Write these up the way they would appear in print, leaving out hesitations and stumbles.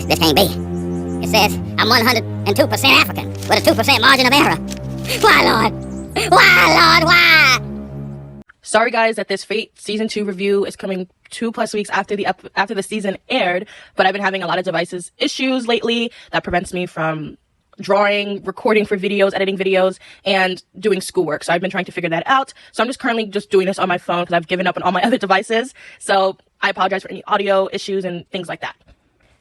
This can't be. It says I'm 102% African with a 2% margin of error. Why, Lord? Why, Lord? Why? Sorry guys that this Fate season 2 review is coming 2+ weeks after the season aired, but I've been having a lot of devices issues lately that prevents me from drawing, recording for videos, editing videos, and doing schoolwork. So I've been trying to figure that out. So I'm just currently just doing this on my phone because I've given up on all my other devices. So I apologize for any audio issues and things like that.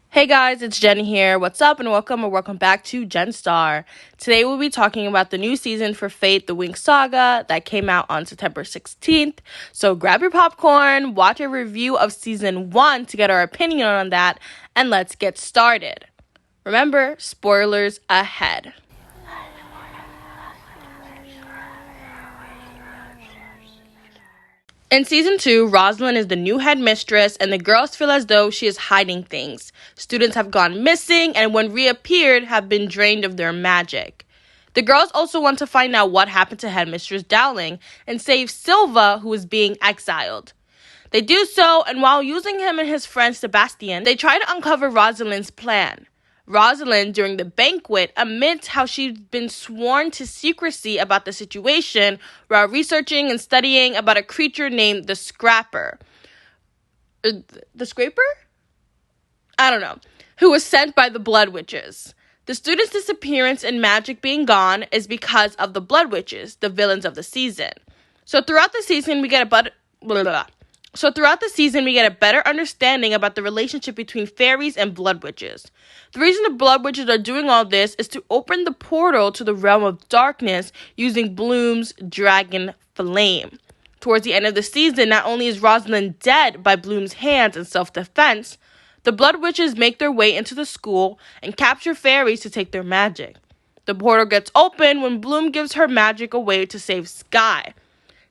Hey guys, it's Jen here. What's up and welcome back to Gen Star. Today we'll be talking about the new season for Fate, the Winx Saga, that came out on September 16th. So grab your popcorn, watch a review of season 1 to get our opinion on that, and let's get started. Remember, spoilers ahead. In season 2, Rosalind is the new headmistress, and the girls feel as though she is hiding things. Students have gone missing, and when reappeared, have been drained of their magic. The girls also want to find out what happened to Headmistress Dowling and save Silva, who is being exiled. They do so, and while using him and his friend Sebastian, they try to uncover Rosalind's plan. Rosalind, during the banquet, admits how she's been sworn to secrecy about the situation while researching and studying about a creature named the Scrapper. The Scraper? I don't know. Who was sent by the Blood Witches. The students' disappearance and magic being gone is because of the Blood Witches, the villains of the season. So throughout the season, we get a better understanding about the relationship between fairies and blood witches. The reason the blood witches are doing all this is to open the portal to the realm of darkness using Bloom's dragon flame. Towards the end of the season, not only is Rosalind dead by Bloom's hands in self-defense, the blood witches make their way into the school and capture fairies to take their magic. The portal gets open when Bloom gives her magic away to save Sky.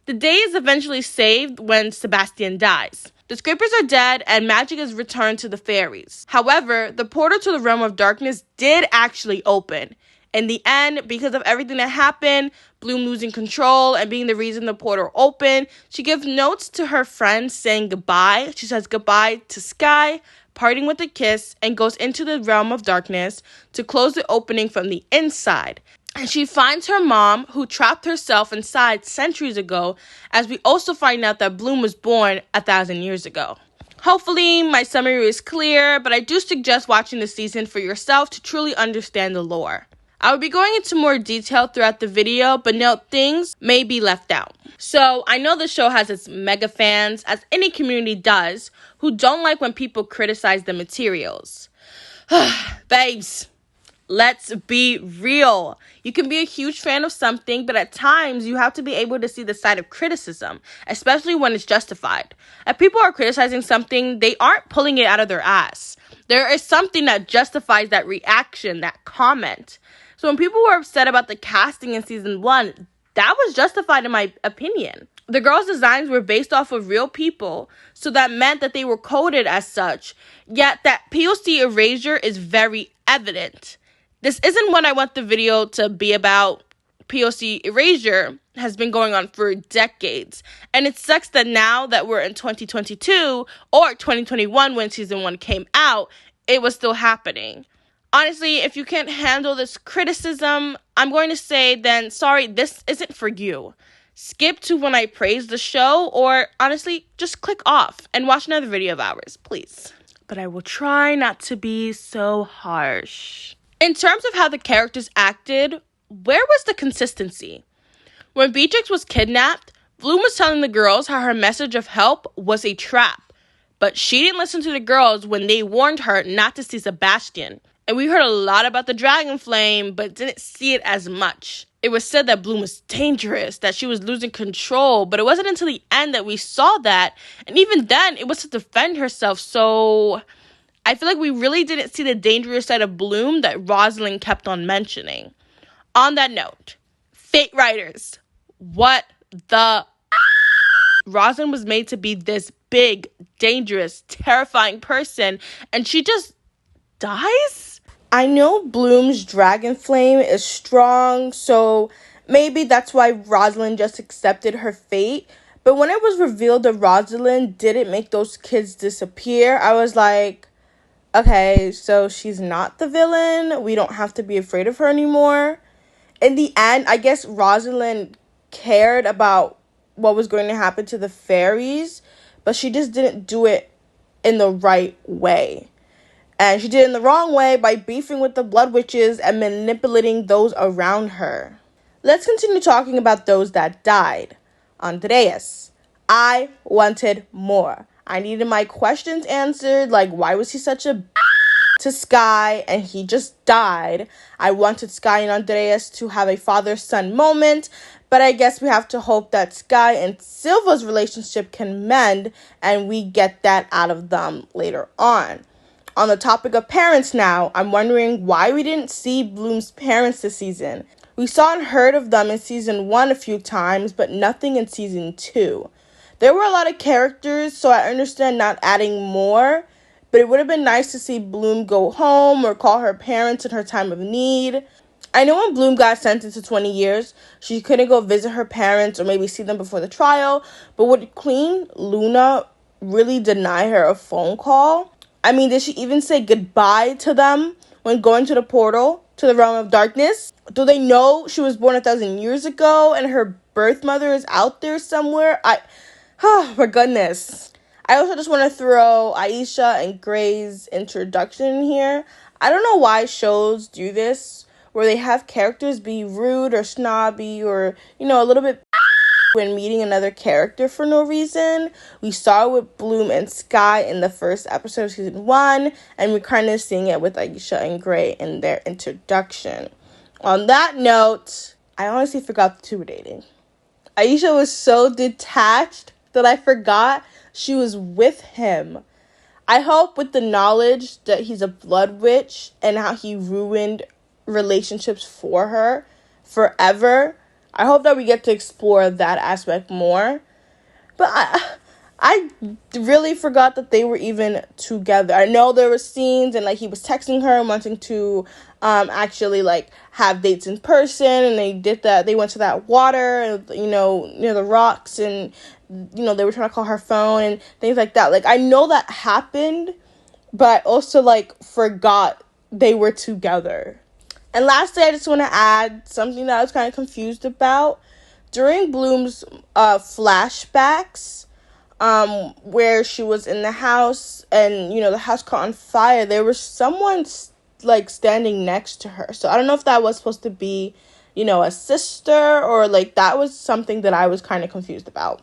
The day is eventually saved when Sebastian dies. The Scrapers are dead and magic is returned to the fairies. However, the portal to the realm of darkness did actually open. In the end, because of everything that happened, Bloom losing control and being the reason the portal opened, she gives notes to her friends saying goodbye. She says goodbye to Sky, parting with a kiss, and goes into the realm of darkness to close the opening from the inside. And she finds her mom, who trapped herself inside centuries ago, as we also find out that Bloom was born 1,000 years ago. Hopefully, my summary is clear, but I do suggest watching the season for yourself to truly understand the lore. I will be going into more detail throughout the video, but note things may be left out. So, I know the show has its mega fans, as any community does, who don't like when people criticize the materials. Babes. Let's be real. You can be a huge fan of something, but at times you have to be able to see the side of criticism, especially when it's justified. If people are criticizing something, they aren't pulling it out of their ass. There is something that justifies that reaction, that comment. So when people were upset about the casting in season 1, that was justified in my opinion. The girls' designs were based off of real people, so that meant that they were coded as such, yet that POC erasure is very evident. This isn't what I want the video to be about. POC erasure has been going on for decades. And it sucks that now that we're in 2022 or 2021 when season 1 came out, it was still happening. Honestly, if you can't handle this criticism, I'm going to say then, sorry, this isn't for you. Skip to when I praise the show, or honestly, just click off and watch another video of ours, please. But I will try not to be so harsh. In terms of how the characters acted, where was the consistency? When Beatrix was kidnapped, Bloom was telling the girls how her message of help was a trap, but she didn't listen to the girls when they warned her not to see Sebastian. And we heard a lot about the dragon flame, but didn't see it as much. It was said that Bloom was dangerous, that she was losing control, but it wasn't until the end that we saw that, and even then, it was to defend herself, so I feel like we really didn't see the dangerous side of Bloom that Rosalind kept on mentioning. On that note, Fate writers, what the... Rosalind was made to be this big, dangerous, terrifying person, and she just dies? I know Bloom's dragon flame is strong, so maybe that's why Rosalind just accepted her fate. But when it was revealed that Rosalind didn't make those kids disappear, I was like, Okay, so she's not the villain. We don't have to be afraid of her anymore. In the end, I guess Rosalind cared about what was going to happen to the fairies, but she just didn't do it in the right way. And she did it in the wrong way by beefing with the blood witches and manipulating those around her. Let's continue talking about those that died. Andreas. I wanted more. I needed my questions answered, like why was he such a to Sky and he just died. I wanted Sky and Andreas to have a father-son moment, but I guess we have to hope that Sky and Silva's relationship can mend and we get that out of them later on. On the topic of parents now, I'm wondering why we didn't see Bloom's parents this season. We saw and heard of them in season 1 a few times, but nothing in season 2. There were a lot of characters, so I understand not adding more, but it would have been nice to see Bloom go home or call her parents in her time of need. I know when Bloom got sentenced to 20 years, she couldn't go visit her parents or maybe see them before the trial, but would Queen Luna really deny her a phone call? I mean, did she even say goodbye to them when going to the portal to the realm of darkness? Do they know she was born 1,000 years ago and her birth mother is out there somewhere? Oh, for goodness. I also just want to throw Aisha and Gray's introduction in here. I don't know why shows do this, where they have characters be rude or snobby or, a little bit when meeting another character for no reason. We saw it with Bloom and Sky in the first episode of season 1, and we're kind of seeing it with Aisha and Gray in their introduction. On that note, I honestly forgot the two were dating. Aisha was so detached that I forgot she was with him. I hope with the knowledge that he's a blood witch and how he ruined relationships for her forever, I hope that we get to explore that aspect more. But I really forgot that they were even together. I know there were scenes and he was texting her and wanting to actually have dates in person, and they did that. They went to that water and near the rocks, and they were trying to call her phone and things like that. I know that happened, but I also forgot they were together. And lastly, I just want to add something that I was kind of confused about. During Bloom's flashbacks, where she was in the house and, the house caught on fire, there was someone, standing next to her. So I don't know if that was supposed to be, a sister or, that was something that I was kind of confused about.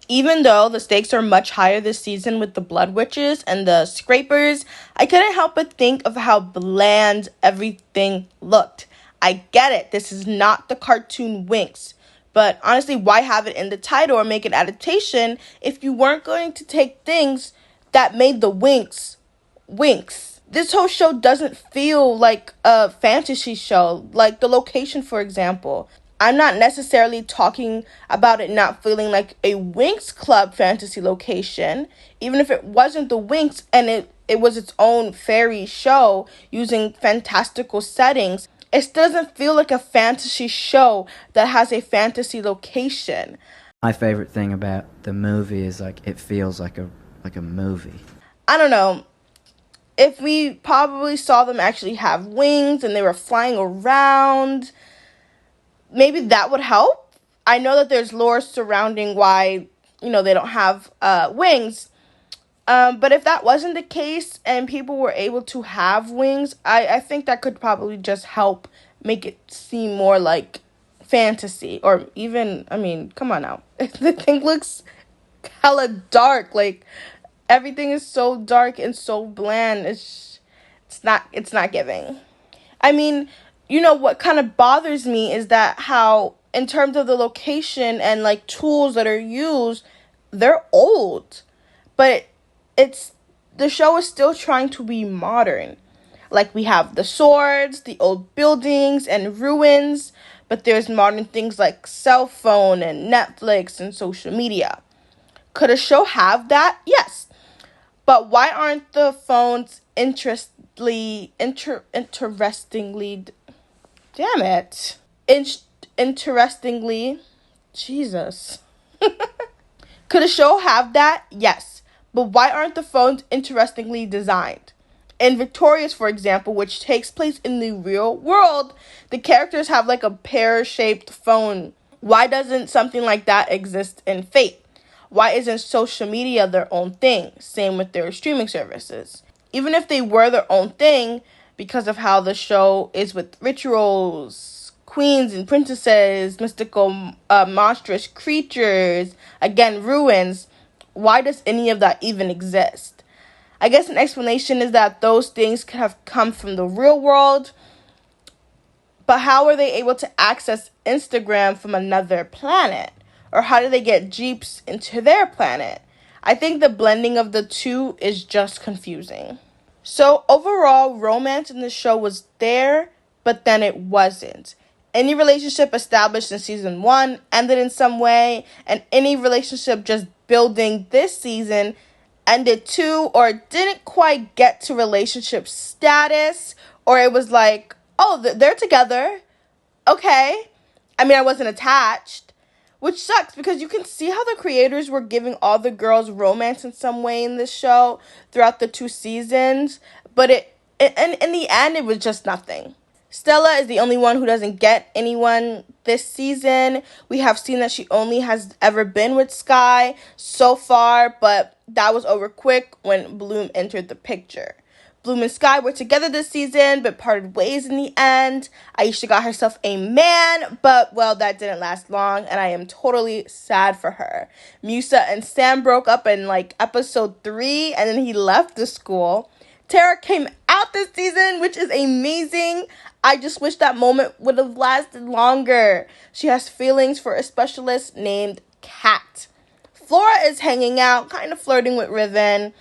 Even though the stakes are much higher this season with the Blood Witches and the Scrapers, I couldn't help but think of how bland everything looked. I get it, this is not the cartoon Winx, but honestly, why have it in the title or make an adaptation if you weren't going to take things that made the Winx Winx? This whole show doesn't feel like a fantasy show, like the location, for example. I'm not necessarily talking about it not feeling like a Winx Club fantasy location, even if it wasn't the Winx and it was its own fairy show using fantastical settings. It still doesn't feel like a fantasy show that has a fantasy location. My favorite thing about the movie is it feels like a movie. I don't know. If we probably saw them actually have wings and they were flying around, maybe that would help. I know that there's lore surrounding why, they don't have wings. But if that wasn't the case and people were able to have wings, I think that could probably just help make it seem more like fantasy. Or even, come on now. The thing looks hella dark. Everything is so dark and so bland. It's not giving. What kind of bothers me is that how, in terms of the location and tools that are used, they're old. But the show is still trying to be modern. We have the swords, the old buildings and ruins, but there's modern things like cell phone and Netflix and social media. Could a show have that? Yes. But why aren't the phones interestingly, damn it. Interestingly, Jesus. Could a show have that? Yes. But why aren't the phones interestingly designed? In Victorious, for example, which takes place in the real world, the characters have like a pear-shaped phone. Why doesn't something like that exist in Fate? Why isn't social media their own thing? Same with their streaming services. Even if they were their own thing, because of how the show is with rituals, queens and princesses, mystical, monstrous creatures, again, ruins, why does any of that even exist? I guess an explanation is that those things could have come from the real world, but how are they able to access Instagram from another planet? Or how do they get Jeeps into their planet? I think the blending of the two is just confusing. So overall, romance in the show was there, but then it wasn't. Any relationship established in season 1 ended in some way, and any relationship just building this season ended too, or didn't quite get to relationship status, or it was like, oh, they're together. Okay. I mean, I wasn't attached, which sucks because you can see how the creators were giving all the girls romance in some way in this show throughout the 2 seasons, but in the end, it was just nothing. Stella is the only one who doesn't get anyone this season. We have seen that she only has ever been with Sky so far, but that was over quick when Bloom entered the picture. Bloom and Sky were together this season, but parted ways in the end. Aisha got herself a man, but, well, that didn't last long, and I am totally sad for her. Musa and Sam broke up in, episode 3, and then he left the school. Tara came out this season, which is amazing. I just wish that moment would have lasted longer. She has feelings for a specialist named Kat. Flora is hanging out, kind of flirting with Riven.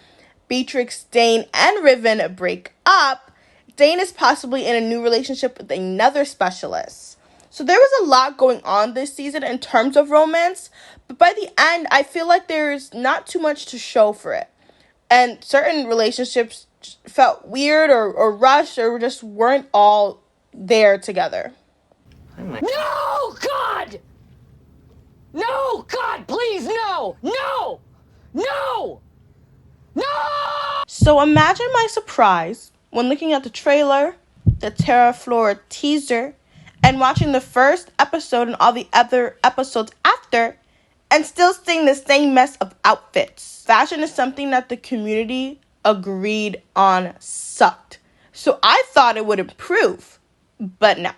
Beatrix, Dane, and Riven break up. Dane is possibly in a new relationship with another specialist. So there was a lot going on this season in terms of romance, but by the end, I feel like there's not too much to show for it. And certain relationships felt weird or rushed or just weren't all there together. No, God! No, God, please, no! No! No! No! So imagine my surprise when looking at the trailer, the Terra Flora teaser, and watching the first episode and all the other episodes after, and still seeing the same mess of outfits. Fashion is something that the community agreed on sucked. So I thought it would improve, but no.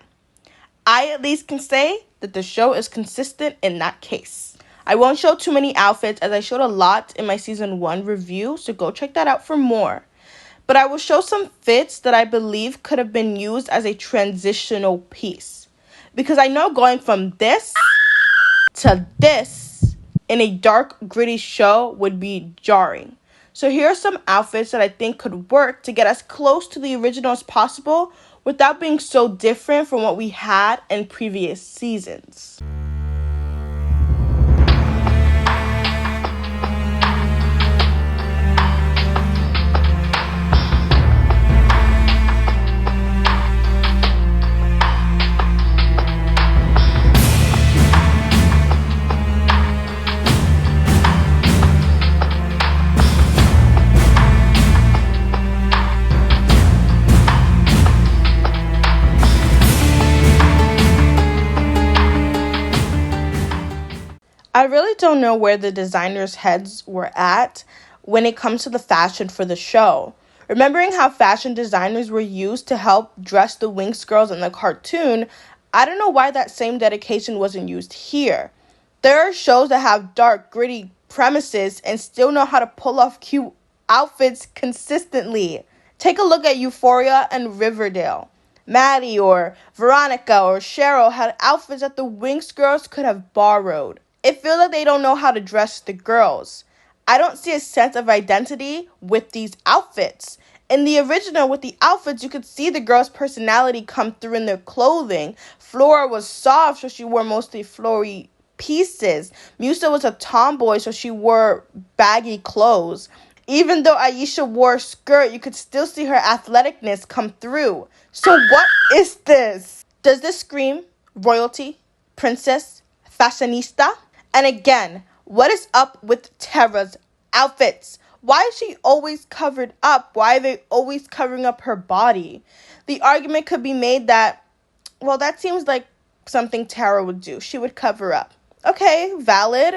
I at least can say that the show is consistent in that case. I won't show too many outfits as I showed a lot in my season 1 review, so go check that out for more. But I will show some fits that I believe could have been used as a transitional piece. Because I know going from this to this in a dark, gritty show would be jarring. So here are some outfits that I think could work to get as close to the original as possible without being so different from what we had in previous seasons. I really don't know where the designers' heads were at when it comes to the fashion for the show. Remembering how fashion designers were used to help dress the Winx girls in the cartoon, I don't know why that same dedication wasn't used here. There are shows that have dark, gritty premises and still know how to pull off cute outfits consistently. Take a look at Euphoria and Riverdale. Maddie or Veronica or Cheryl had outfits that the Winx girls could have borrowed. It feels like they don't know how to dress the girls. I don't see a sense of identity with these outfits. In the original, with the outfits, you could see the girls' personality come through in their clothing. Flora was soft, so she wore mostly flowy pieces. Musa was a tomboy, so she wore baggy clothes. Even though Aisha wore a skirt, you could still see her athleticness come through. So what is this? Does this scream royalty, princess, fashionista? And again, what is up with Tara's outfits? Why is she always covered up? Why are they always covering up her body? The argument could be made that, well, that seems like something Tara would do. She would cover up. Okay, valid.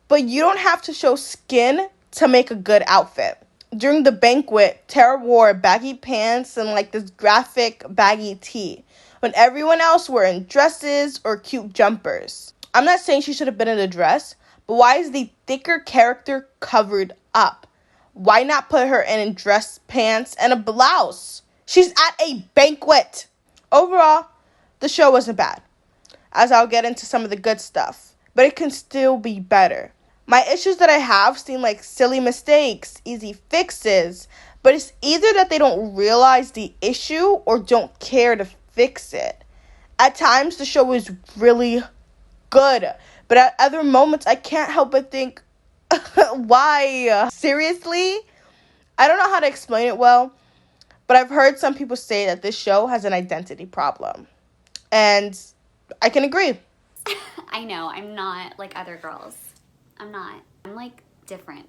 But you don't have to show skin to make a good outfit. During the banquet, Tara wore baggy pants and like this graphic baggy tee, when everyone else were in dresses or cute jumpers. I'm not saying she should have been in a dress, but why is the thicker character covered up? Why not put her in dress pants and a blouse? She's at a banquet. Overall, the show wasn't bad, as I'll get into some of the good stuff, but it can still be better. My issues that I have seem like silly mistakes, easy fixes, but it's either that they don't realize the issue or don't care to fix it. At times, the show is really good, but at other moments, I can't help but think, why? Seriously? I don't know how to explain it well, but I've heard some people say that this show has an identity problem, and I can agree. I know, I'm not like other girls. I'm not. I'm like different.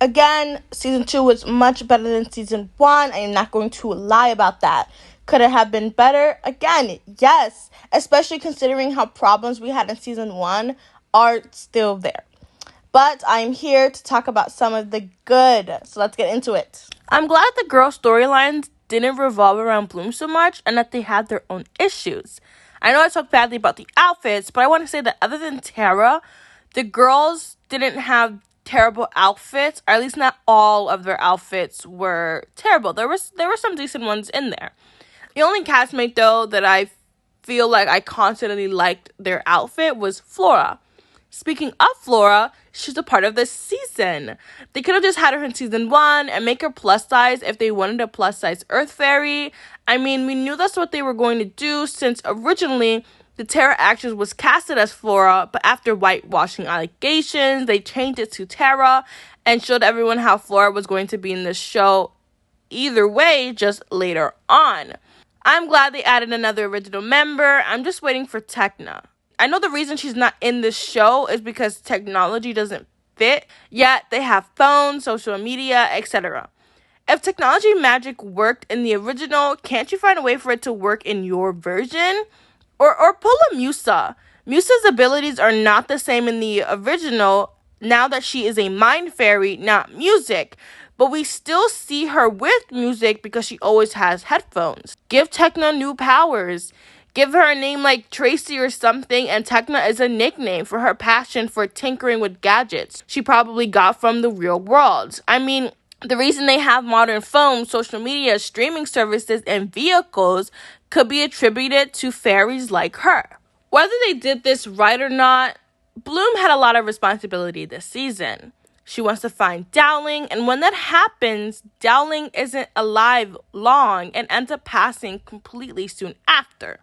Again, season 2 was much better than season 1. I am not going to lie about that. Could it have been better? Again, yes. Especially considering how problems we had in season 1 are still there. But I'm here to talk about some of the good. So let's get into it. I'm glad the girl storylines didn't revolve around Bloom so much and that they had their own issues. I know I talked badly about the outfits, but I want to say that other than Tara, the girls didn't have terrible outfits, or at least not all of their outfits were terrible. There were some decent ones in there. The only castmate, though, that I feel like I constantly liked their outfit was Flora. Speaking of Flora, she's a part of this season. They could have just had her in season 1 and make her plus size if they wanted a plus size Earth Fairy. I mean, we knew that's what they were going to do since originally the Tara actress was casted as Flora, but after whitewashing allegations, they changed it to Tara and showed everyone how Flora was going to be in this show either way, just later on. I'm glad they added another original member. I'm just waiting for Tekna. I know the reason she's not in this show is because technology doesn't fit, yet they have phones, social media, etc. If technology magic worked in the original, can't you find a way for it to work in your version? Or pull a Musa. Musa's abilities are not the same in the original now that she is a mind fairy, not music. But we still see her with music because she always has headphones. Give Tekna new powers. Give her a name like Tracy or something, and Tekna is a nickname for her passion for tinkering with gadgets she probably got from the real world. I mean, the reason they have modern phones, social media, streaming services, and vehicles could be attributed to fairies like her. Whether they did this right or not, Bloom had a lot of responsibility this season. She wants to find Dowling, and when that happens, Dowling isn't alive long and ends up passing completely soon after.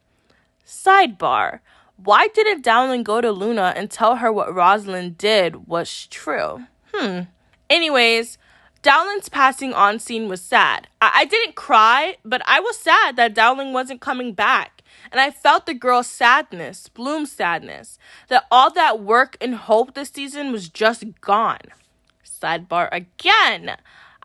Sidebar, why didn't Dowling go to Luna and tell her what Rosalind did was true? Anyways, Dowling's passing on scene was sad. I didn't cry, but I was sad that Dowling wasn't coming back. And I felt the girl's sadness, Bloom's sadness, that all that work and hope this season was just gone. Sidebar again.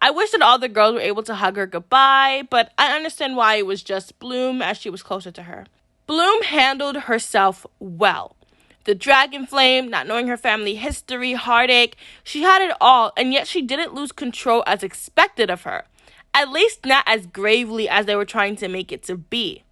I wish that all the girls were able to hug her goodbye, but I understand why it was just Bloom as she was closer to her. Bloom handled herself well. The dragon flame, not knowing her family history, heartache, she had it all, and yet she didn't lose control as expected of her. At least not as gravely as they were trying to make it to be.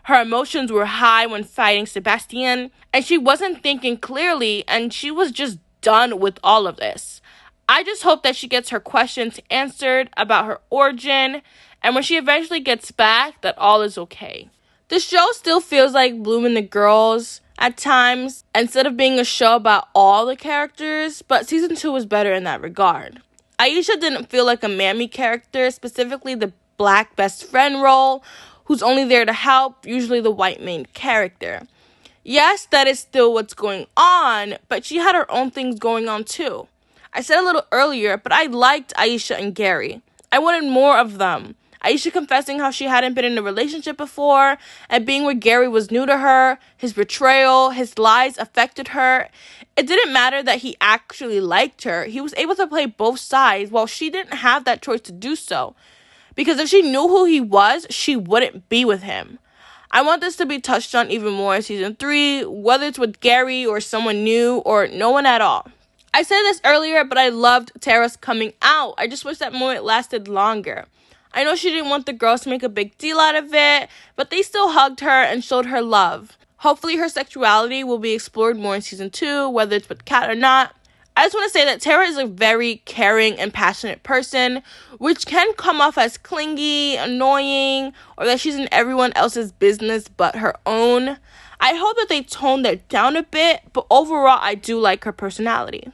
Her emotions were high when fighting Sebastian, and she wasn't thinking clearly, and she was just done with all of this. I just hope that she gets her questions answered about her origin, and when she eventually gets back, that all is okay. The show still feels like Bloom and the girls at times, instead of being a show about all the characters, but season 2 was better in that regard. Aisha didn't feel like a mammy character, specifically the black best friend role, who's only there to help, usually the white main character. Yes, that is still what's going on, but she had her own things going on too. I said a little earlier, but I liked Aisha and Gary. I wanted more of them. Aisha confessing how she hadn't been in a relationship before, and being with Gary was new to her. His betrayal, his lies affected her. It didn't matter that he actually liked her. He was able to play both sides while she didn't have that choice to do so. Because if she knew who he was, she wouldn't be with him. I want this to be touched on even more in season 3, whether it's with Gary or someone new or no one at all. I said this earlier, but I loved Tara's coming out. I just wish that moment lasted longer. I know she didn't want the girls to make a big deal out of it, but they still hugged her and showed her love. Hopefully her sexuality will be explored more in season 2, whether it's with Kat or not. I just want to say that Tara is a very caring and passionate person, which can come off as clingy, annoying, or that she's in everyone else's business but her own. I hope that they tone that down a bit, but overall I do like her personality.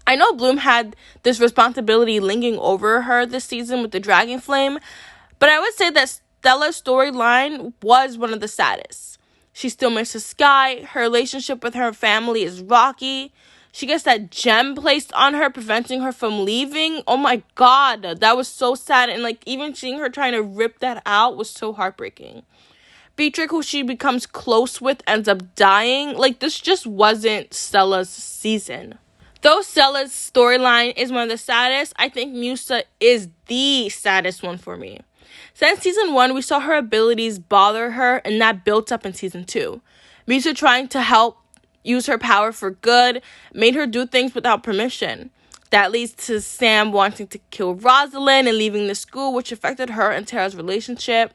I know Bloom had this responsibility lingering over her this season with the Dragon Flame, but I would say that Stella's storyline was one of the saddest. She still misses Sky, her relationship with her family is rocky, she gets that gem placed on her, preventing her from leaving. Oh my god, that was so sad, and like even seeing her trying to rip that out was so heartbreaking. Beatrix, who she becomes close with, ends up dying. Like, this just wasn't Stella's season. Though Stella's storyline is one of the saddest, I think Musa is the saddest one for me. Since season 1, we saw her abilities bother her, and that built up in season 2. Musa trying to help use her power for good made her do things without permission. That leads to Sam wanting to kill Rosalind and leaving the school, which affected her and Tara's relationship.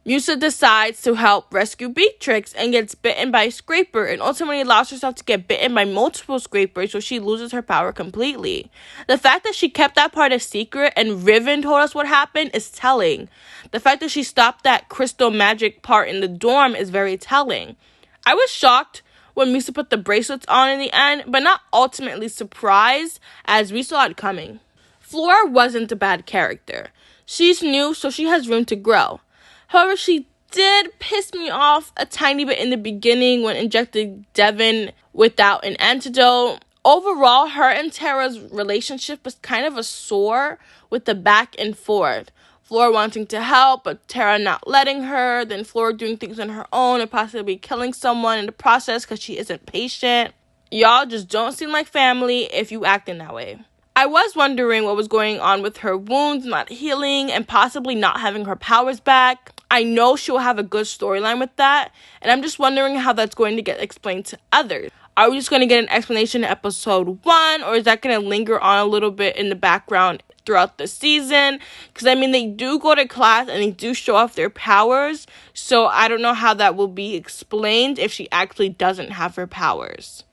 Musa decides to help rescue Beatrix and gets bitten by a scraper and ultimately allows herself to get bitten by multiple scrapers, so she loses her power completely. The fact that she kept that part a secret and Riven told us what happened is telling. The fact that she stopped that crystal magic part in the dorm is very telling. I was shocked when Musa put the bracelets on in the end, but not ultimately surprised, as we saw it coming. Flora wasn't a bad character. She's new, so she has room to grow. However, she did piss me off a tiny bit in the beginning when injecting Devin without an antidote. Overall, her and Tara's relationship was kind of a sore with the back and forth. Flora wanting to help, but Tara not letting her. Then Flora doing things on her own and possibly killing someone in the process because she isn't patient. Y'all just don't seem like family if you act in that way. I was wondering what was going on with her wounds not healing and possibly not having her powers back. I know she'll have a good storyline with that, and I'm just wondering how that's going to get explained to others. Are we just going to get an explanation in episode 1, or is that going to linger on a little bit in the background throughout the season? Because, I mean, they do go to class and they do show off their powers, so I don't know how that will be explained if she actually doesn't have her powers.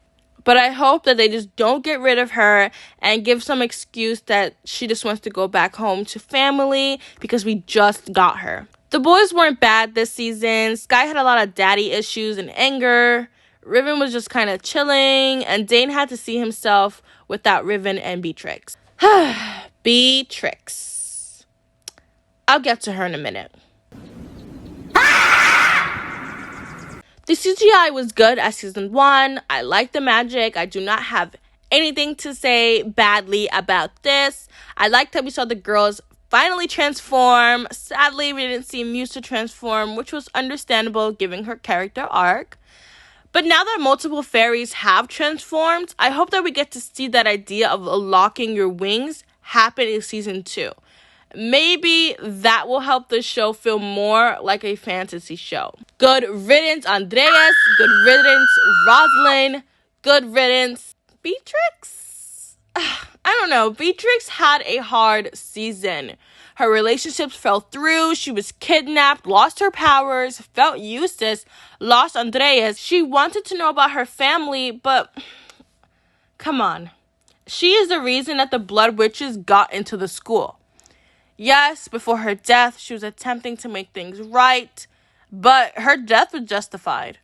But I hope that they just don't get rid of her and give some excuse that she just wants to go back home to family because we just got her. The boys weren't bad this season. Sky had a lot of daddy issues and anger. Riven was just kind of chilling. And Dane had to see himself without Riven and Beatrix. Beatrix. I'll get to her in a minute. The CGI was good as season 1. I like the magic. I do not have anything to say badly about this. I liked that we saw the girls finally transform. Sadly, we didn't see Musa transform, which was understandable given her character arc. But now that multiple fairies have transformed, I hope that we get to see that idea of unlocking your wings happen in season 2. Maybe that will help the show feel more like a fantasy show. Good riddance, Andreas. Good riddance, Rosalind. Good riddance, Beatrix. I don't know. Beatrix had a hard season. Her relationships fell through. She was kidnapped, lost her powers, felt useless, lost Andreas. She wanted to know about her family, but come on. She is the reason that the Blood Witches got into the school. Yes, before her death, she was attempting to make things right, but her death was justified.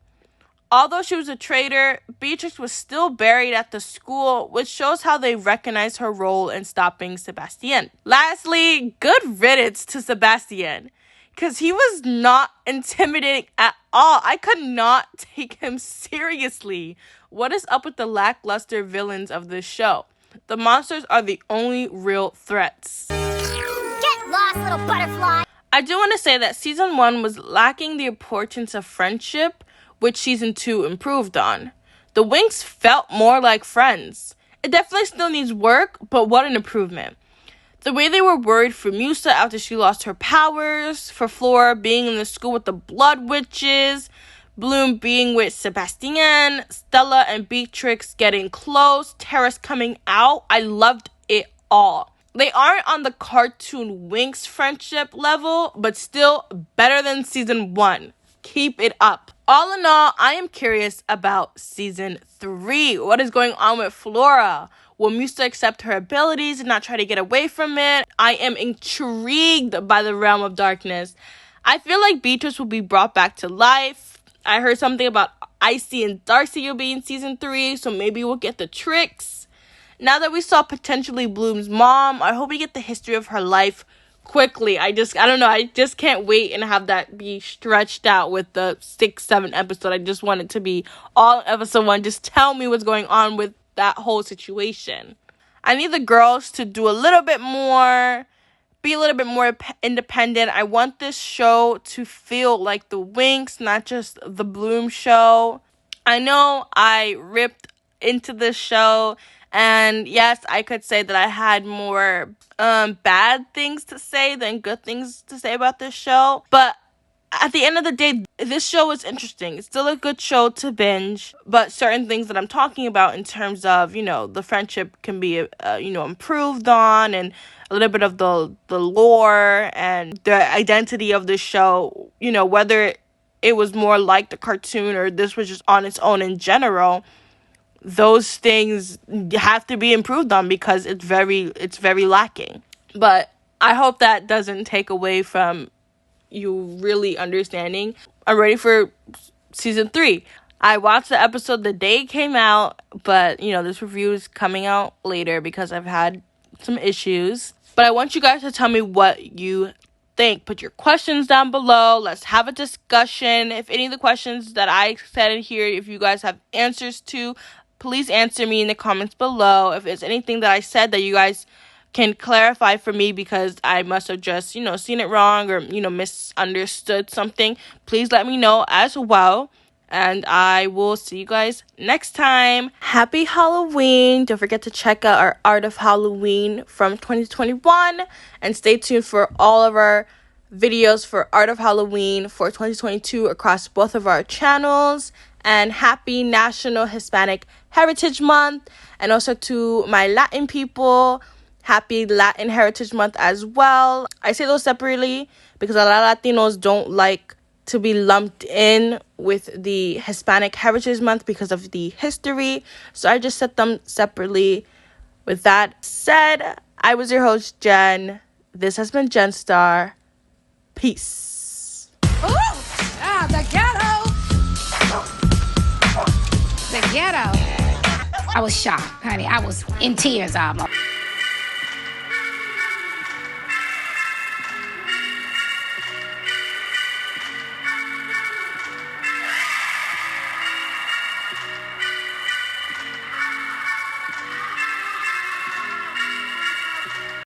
Although she was a traitor, Beatrix was still buried at the school, which shows how they recognize her role in stopping Sebastian. Lastly, good riddance to Sebastian, because he was not intimidating at all. I could not take him seriously. What is up with the lackluster villains of this show? The monsters are the only real threats. Get lost, little butterfly! I do want to say that season 1 was lacking the importance of friendship, which season 2 improved on. The Winx felt more like friends. It definitely still needs work, but what an improvement. The way they were worried for Musa after she lost her powers, for Flora being in the school with the blood witches, Bloom being with Sebastian, Stella and Beatrix getting close, Terrace coming out. I loved it all. They aren't on the cartoon Winx friendship level, but still better than season 1. Keep it up. All in all, I am curious about season 3. What is going on with Flora? Will Musa accept her abilities and not try to get away from it? I am intrigued by the Realm of Darkness. I feel like Beatrice will be brought back to life. I heard something about Icy and Darcy will be in season 3, so maybe we'll get the tricks. Now that we saw potentially Bloom's mom, I hope we get the history of her life quickly. I don't know. I just can't wait and have that be stretched out with the 6-7 episode. I just want it to be all episode 1. Just tell me what's going on with that whole situation. I need the girls to do a little bit more, be a little bit more independent. I want this show to feel like the Winx, not just the Bloom show. I know I ripped into this show, and yes, I could say that I had more bad things to say than good things to say about this show, but at the end of the day, this show is interesting. It's still a good show to binge, but certain things that I'm talking about in terms of, the friendship can be, improved on, and a little bit of the lore and the identity of the show, whether it was more like the cartoon or this was just on its own in general, those things have to be improved on because it's very lacking. But I hope that doesn't take away from you really understanding. I'm ready for season 3. I watched the episode the day it came out, but this review is coming out later because I've had some issues. But I want you guys to tell me what you think. Put your questions down below. Let's have a discussion. If any of the questions that I said in here, if you guys have answers to, please answer me in the comments below. If there's anything that I said that you guys can clarify for me because I must have just, seen it wrong or, misunderstood something, please let me know as well. And I will see you guys next time. Happy Halloween. Don't forget to check out our Art of Halloween from 2021. And stay tuned for all of our videos for Art of Halloween for 2022 across both of our channels. And happy National Hispanic Heritage Month. And also to my Latin people, happy Latin Heritage Month as well. I say those separately because a lot of Latinos don't like to be lumped in with the Hispanic Heritage Month because of the history. So I just set them separately. With that said, I was your host, Jen. This has been Jen Star. Peace. Ooh! Ah, the ghetto! The ghetto. I was shocked, honey. I was in tears almost.